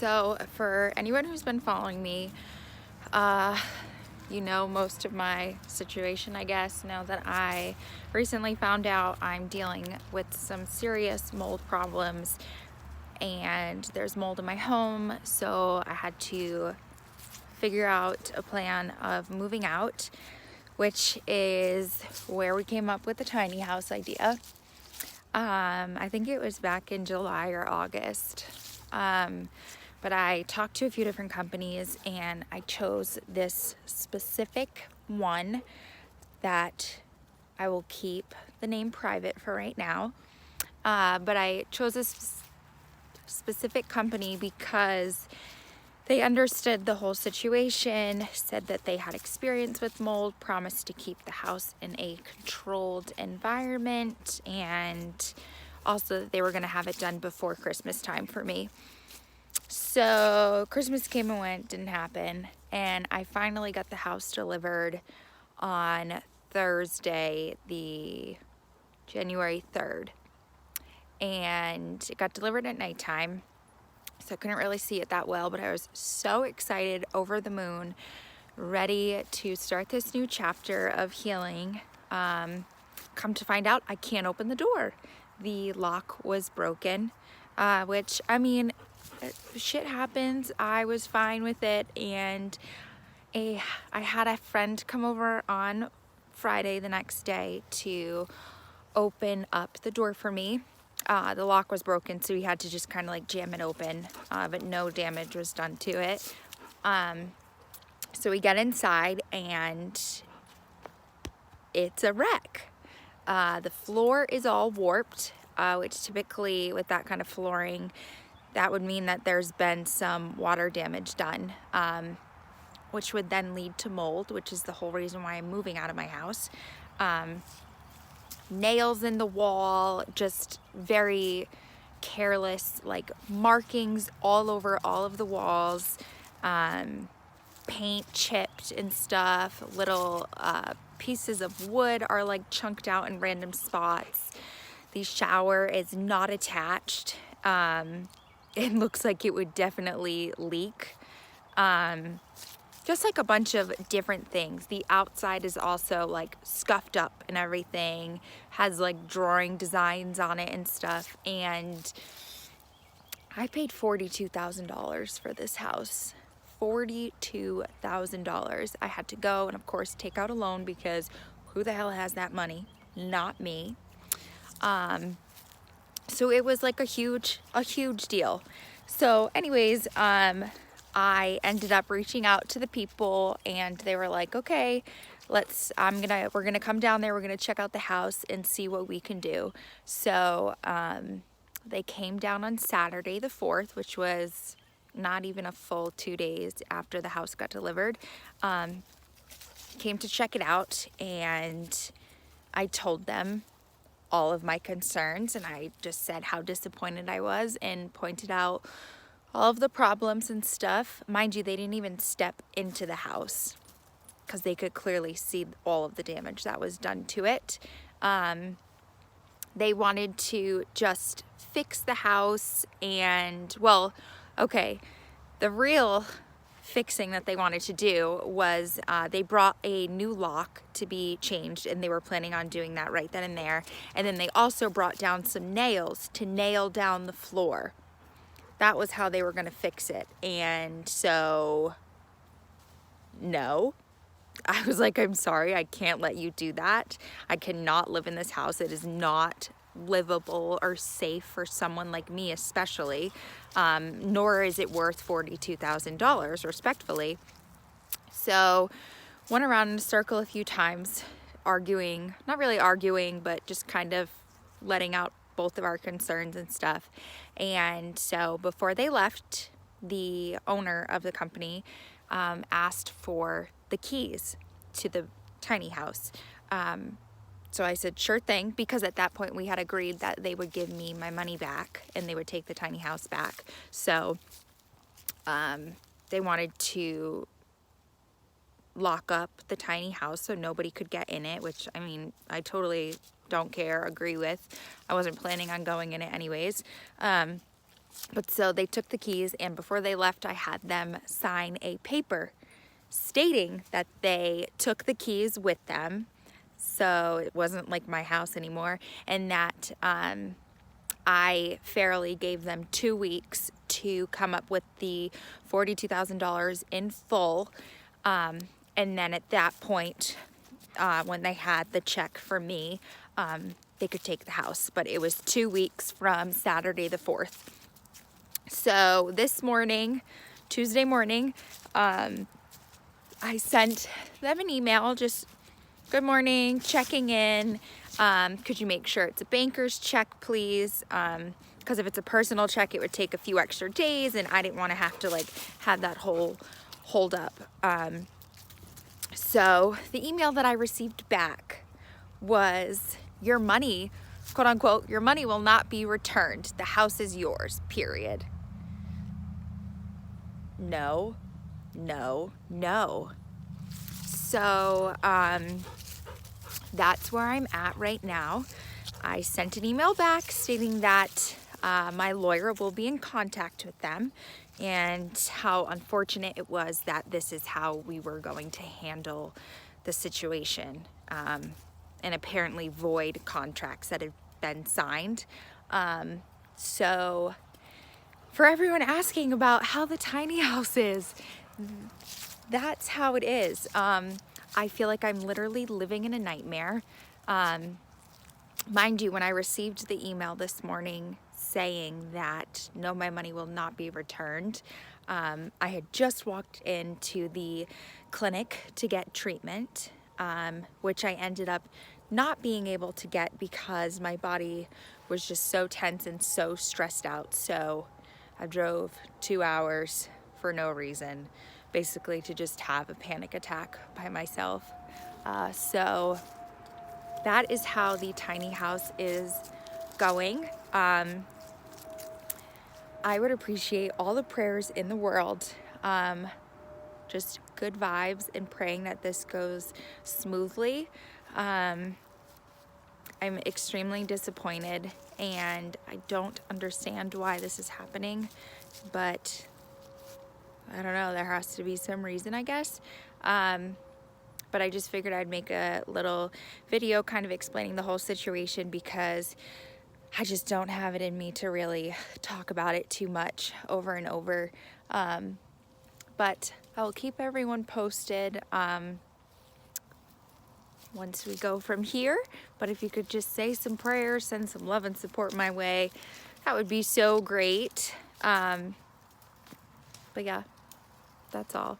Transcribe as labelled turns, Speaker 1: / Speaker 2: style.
Speaker 1: So for anyone who's been following me, you know most of my situation, I guess. Know that I recently found out I'm dealing with some serious mold problems and there's mold in my home, so I had to figure out a plan of moving out, which is where we came up with the tiny house idea. I think it was back in July or August. But I talked to a few different companies and I chose this specific one that I will keep the name private for right now. But I chose this specific company because they understood the whole situation, said that they had experience with mold, promised to keep the house in a controlled environment, and also that they were going to have it done before Christmas time for me. So Christmas came and went, didn't happen, and I finally got the house delivered on Thursday, the January 3rd, and it got delivered at nighttime, so I couldn't really see it that well, but I was so excited, over the moon, ready to start this new chapter of healing. Come to find out, I can't open the door. The lock was broken, which, I mean, shit happens. I was fine with it, and I had a friend come over on Friday the next day to open up the door for me. The lock was broken, so we had to just kind of like jam it open, but no damage was done to it. So we get inside and it's a wreck. The floor is all warped, which typically with that kind of flooring, that would mean that there's been some water damage done, which would then lead to mold, which is the whole reason why I'm moving out of my house. Nails in the wall, just very careless, like markings all over all of the walls, paint chipped and stuff, little pieces of wood are like chunked out in random spots. The shower is not attached. It looks like it would definitely leak. Just like a bunch of different things. The outside is also like scuffed up and everything, has like drawing designs on it and stuff. And I paid $42,000 for this house. $42,000. I had to go and of course take out a loan because who the hell has that money? Not me. So it was like a huge deal. So anyways, I ended up reaching out to the people and they were like, okay, we're gonna come down there, we're gonna check out the house and see what we can do. So they came down on Saturday the 4th, which was not even a full 2 days after the house got delivered. Came to check it out, and I told them all of my concerns, and I just said how disappointed I was and pointed out all of the problems and stuff. Mind you, they didn't even step into the house because they could clearly see all of the damage that was done to it. They wanted to just fix the house and, well, okay, the real fixing that they wanted to do was they brought a new lock to be changed, and they were planning on doing that right then and there. And then they also brought down some nails to nail down the floor. That was how they were going to fix it. And so, no. I was like, I'm sorry, I can't let you do that. I cannot live in this house. It is not livable or safe for someone like me especially, nor is it worth $42,000, respectfully. So went around in a circle a few times, arguing, not really arguing, but just kind of letting out both of our concerns and stuff. And so before they left, the owner of the company asked for the keys to the tiny house. So I said, sure thing, because at that point we had agreed that they would give me my money back and they would take the tiny house back. So they wanted to lock up the tiny house so nobody could get in it, which, I mean, I totally don't care, agree with. I wasn't planning on going in it anyways. But so they took the keys, and before they left, I had them sign a paper stating that they took the keys with them, so it wasn't like my house anymore, and that I fairly gave them 2 weeks to come up with the $42,000 in full, and then at that point, when they had the check for me, they could take the house. But it was 2 weeks from Saturday the 4th. So this morning, Tuesday morning, I sent them an email, just good morning, checking in. Could you make sure it's a banker's check, please? Because if it's a personal check, it would take a few extra days, and I didn't want to have to like have that whole hold up. So the email that I received back was, your money, quote unquote, your money will not be returned. The house is yours, period. No, no, no. So that's where I'm at right now. I sent an email back stating that my lawyer will be in contact with them, and how unfortunate it was that this is how we were going to handle the situation, and apparently void contracts that have been signed. So for everyone asking about how the tiny house is, that's how it is. I feel like I'm literally living in a nightmare. Mind you, when I received the email this morning saying that no, my money will not be returned, I had just walked into the clinic to get treatment, which I ended up not being able to get because my body was just so tense and so stressed out. So I drove 2 hours for no reason, basically to just have a panic attack by myself. So that is how the tiny house is going. I would appreciate all the prayers in the world, just good vibes, and praying that this goes smoothly. I'm extremely disappointed, and I don't understand why this is happening, but I don't know, there has to be some reason, I guess. But I just figured I'd make a little video kind of explaining the whole situation, because I just don't have it in me to really talk about it too much over and over. But I will keep everyone posted once we go from here. But if you could just say some prayers, send some love and support my way, that would be so great. But yeah, that's all.